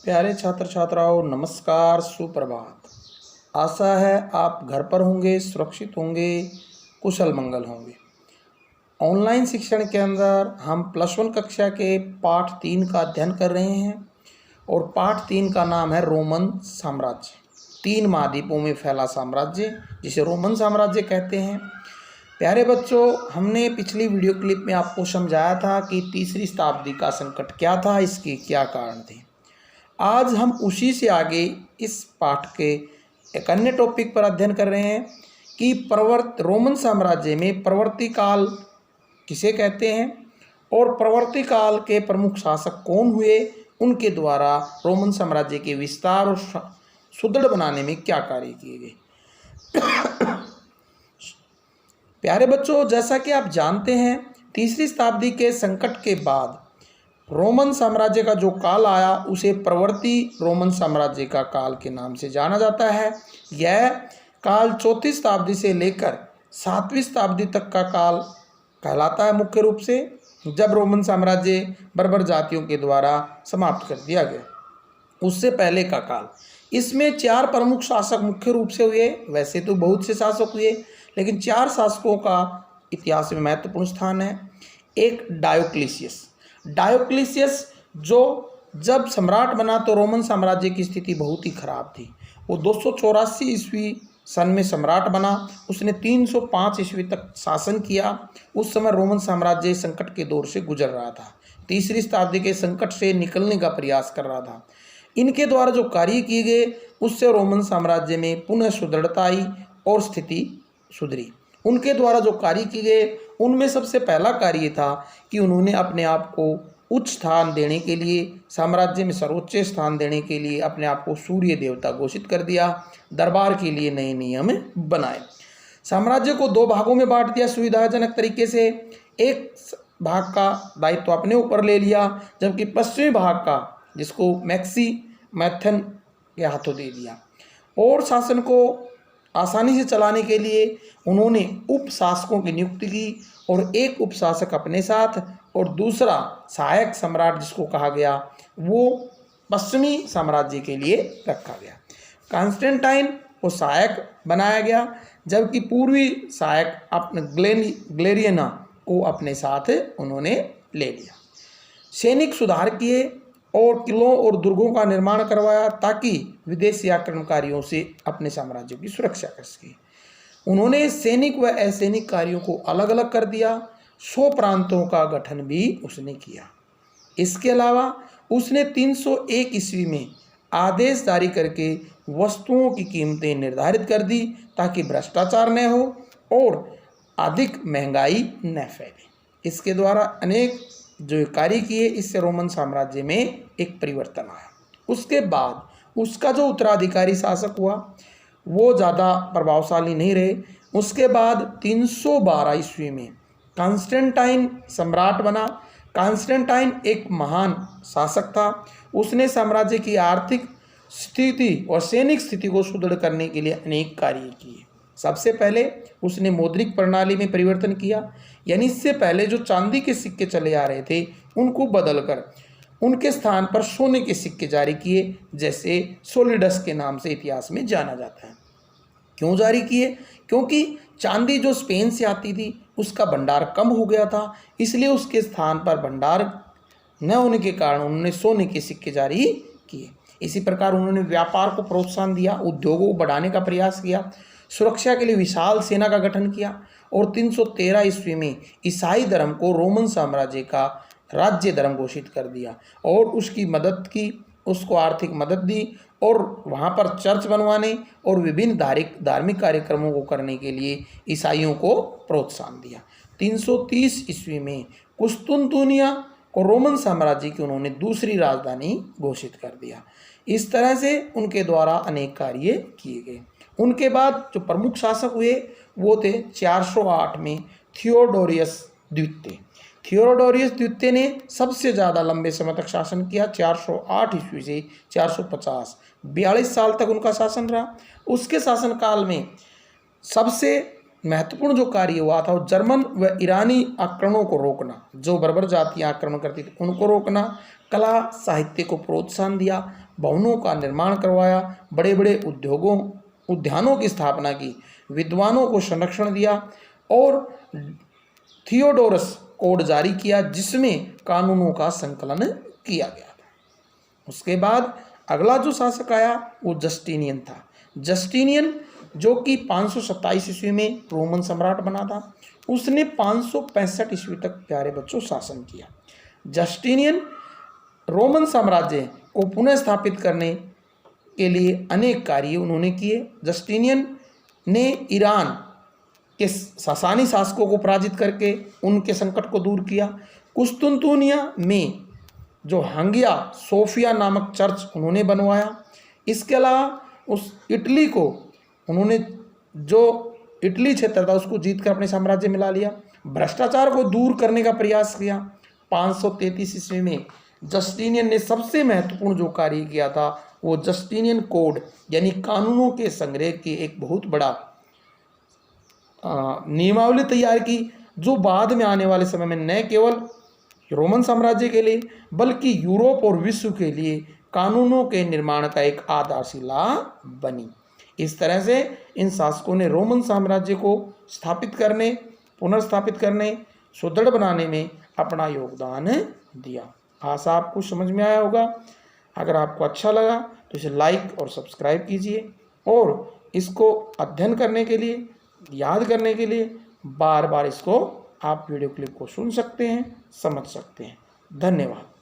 प्यारे छात्र छात्राओं, नमस्कार, सुप्रभात। आशा है आप घर पर होंगे, सुरक्षित होंगे, कुशल मंगल होंगे। ऑनलाइन शिक्षण के अंदर हम +1 कक्षा के पाठ 3 का अध्ययन कर रहे हैं और पाठ 3 का नाम है रोमन साम्राज्य। 3 महाद्वीपों में फैला साम्राज्य जिसे रोमन साम्राज्य कहते हैं। प्यारे बच्चों, हमने पिछली वीडियो क्लिप में आपको समझाया था कि तीसरी शताब्दी का संकट क्या था, इसके क्या कारण थे। आज हम उसी से आगे इस पाठ के एक अन्य टॉपिक पर अध्ययन कर रहे हैं कि रोमन साम्राज्य में प्रवर्ती काल किसे कहते हैं और प्रवर्ती काल के प्रमुख शासक कौन हुए, उनके द्वारा रोमन साम्राज्य के विस्तार और सुदृढ़ बनाने में क्या कार्य किए गए। प्यारे बच्चों, जैसा कि आप जानते हैं, तीसरी शताब्दी के संकट के बाद रोमन साम्राज्य का जो काल आया उसे प्रवर्ती रोमन साम्राज्य का काल के नाम से जाना जाता है। यह काल 4वीं शताब्दी से लेकर 7वीं शताब्दी तक का काल कहलाता है, मुख्य रूप से जब रोमन साम्राज्य बर्बर जातियों के द्वारा समाप्त कर दिया गया। उससे पहले का काल, इसमें 4 प्रमुख शासक मुख्य रूप से हुए। वैसे तो बहुत से शासक हुए, लेकिन 4 शासकों का इतिहास में महत्वपूर्ण स्थान है। एक डायोक्लिसियस जो जब सम्राट बना तो रोमन साम्राज्य की स्थिति बहुत ही खराब थी। वो 284 ईस्वी सन में सम्राट बना। उसने 305 ईस्वी तक शासन किया। उस समय रोमन साम्राज्य संकट के दौर से गुजर रहा था, तीसरी शताब्दी के संकट से निकलने का प्रयास कर रहा था। इनके द्वारा जो कार्य किए गए उससे रोमन साम्राज्य में पुनः सुदृढ़ता आई और स्थिति सुधरी। उनके द्वारा जो कार्य किए गए उनमें सबसे पहला कार्य था कि उन्होंने अपने आप को उच्च स्थान देने के लिए, साम्राज्य में सर्वोच्च स्थान देने के लिए अपने आप को सूर्य देवता घोषित कर दिया। दरबार के लिए नए नियम बनाए। साम्राज्य को 2 भागों में बांट दिया सुविधाजनक तरीके से। एक भाग का दायित्व अपने ऊपर ले लिया, जबकि पश्चिमी भाग का, जिसको मैक्सिमैथन के हाथों दे दिया। और शासन को आसानी से चलाने के लिए उन्होंने उपशासकों की नियुक्ति की, और एक उपशासक अपने साथ और दूसरा सहायक सम्राट जिसको कहा गया वो पश्चिमी साम्राज्य के लिए रखा गया। कॉन्स्टेंटाइन को सहायक बनाया गया, जबकि पूर्वी सहायक अपने ग्लेरियना को अपने साथ उन्होंने ले लिया। सैनिक सुधार किए और किलों और दुर्गों का निर्माण करवाया ताकि विदेशी आक्रमणकारियों से अपने साम्राज्य की सुरक्षा कर सके। उन्होंने सैनिक व असैनिक कार्यों को अलग अलग कर दिया। 100 प्रांतों का गठन भी उसने किया। इसके अलावा उसने 301 ईस्वी में आदेश जारी करके वस्तुओं की कीमतें निर्धारित कर दी ताकि भ्रष्टाचार न हो और अधिक महंगाई न फैले। इसके द्वारा अनेक जो कार्य किए, इससे रोमन साम्राज्य में एक परिवर्तन आया। उसके बाद उसका जो उत्तराधिकारी शासक हुआ वो ज़्यादा प्रभावशाली नहीं रहे। उसके बाद 312 ईस्वी में कॉन्स्टेंटाइन सम्राट बना। कॉन्स्टेंटाइन एक महान शासक था। उसने साम्राज्य की आर्थिक स्थिति और सैनिक स्थिति को सुदृढ़ करने के लिए अनेक कार्य किए। सबसे पहले उसने मौद्रिक प्रणाली में परिवर्तन किया, यानी इससे पहले जो चांदी के सिक्के चले आ रहे थे उनको बदलकर उनके स्थान पर सोने के सिक्के जारी किए, जैसे सोलिडस के नाम से इतिहास में जाना जाता है। क्यों जारी किए? क्योंकि चांदी जो स्पेन से आती थी उसका भंडार कम हो गया था, इसलिए उसके स्थान पर भंडार न होने के कारण उन्होंने सोने के सिक्के जारी किए। इसी प्रकार उन्होंने व्यापार को प्रोत्साहन दिया, उद्योगों को बढ़ाने का प्रयास किया, सुरक्षा के लिए विशाल सेना का गठन किया और 313 ईस्वी में ईसाई धर्म को रोमन साम्राज्य का राज्य धर्म घोषित कर दिया और उसकी मदद की, उसको आर्थिक मदद दी और वहाँ पर चर्च बनवाने और विभिन्न धार्मिक कार्यक्रमों को करने के लिए ईसाइयों को प्रोत्साहन दिया। 330 ईस्वी में कुस्तुनतुनिया को रोमन साम्राज्य की उन्होंने दूसरी राजधानी घोषित कर दिया। इस तरह से उनके द्वारा अनेक कार्य किए गए। उनके बाद जो प्रमुख शासक हुए वो थे 408 में थियोडोरियस द्वितीय। थियोडोरियस द्वितीय ने सबसे ज़्यादा लंबे समय तक शासन किया। 408 ईस्वी से 450 42 साल तक उनका शासन रहा। उसके शासनकाल में सबसे महत्वपूर्ण जो कार्य हुआ था वो जर्मन व ईरानी आक्रमणों को रोकना, जो बर्बर जातियाँ आक्रमण करती थी उनको रोकना, कला साहित्य को प्रोत्साहन दिया, भवनों का निर्माण करवाया, बड़े बड़े उद्यानों की स्थापना की, विद्वानों को संरक्षण दिया और थियोडोरस कोड जारी किया जिसमें कानूनों का संकलन किया गया था। उसके बाद अगला जो शासक आया वो जस्टिनियन था। जस्टिनियन जो कि 527 ईस्वी में रोमन सम्राट बना था, उसने 565 ईस्वी तक प्यारे बच्चों शासन किया। जस्टिनियन रोमन साम्राज्य को पुनः स्थापित करने के लिए अनेक कार्य उन्होंने किए। जस्टिनियन ने ईरान के सासानी शासकों को पराजित करके उनके संकट को दूर किया। कुस्तुनतुनिया में जो हागिया सोफिया नामक चर्च उन्होंने बनवाया। इसके अलावा उस इटली को उन्होंने, जो इटली क्षेत्र था उसको जीतकर अपने साम्राज्य में ला लिया। भ्रष्टाचार को दूर करने का प्रयास किया। 533 ईस्वी में जस्टिनियन ने सबसे महत्वपूर्ण जो कार्य किया था वो जस्टिनियन कोड यानी कानूनों के संग्रह की एक बहुत बड़ा नियमावली तैयार की, जो बाद में आने वाले समय में न केवल रोमन साम्राज्य के लिए बल्कि यूरोप और विश्व के लिए कानूनों के निर्माण का एक आधारशिला बनी। इस तरह से इन शासकों ने रोमन साम्राज्य को स्थापित करने, पुनर्स्थापित करने, सुदृढ़ बनाने में अपना योगदान दिया। आशा आपको समझ में आया होगा। अगर आपको अच्छा लगा तो इसे लाइक और सब्सक्राइब कीजिए और इसको अध्ययन करने के लिए, याद करने के लिए बार बार इसको आप वीडियो क्लिप को सुन सकते हैं, समझ सकते हैं। धन्यवाद।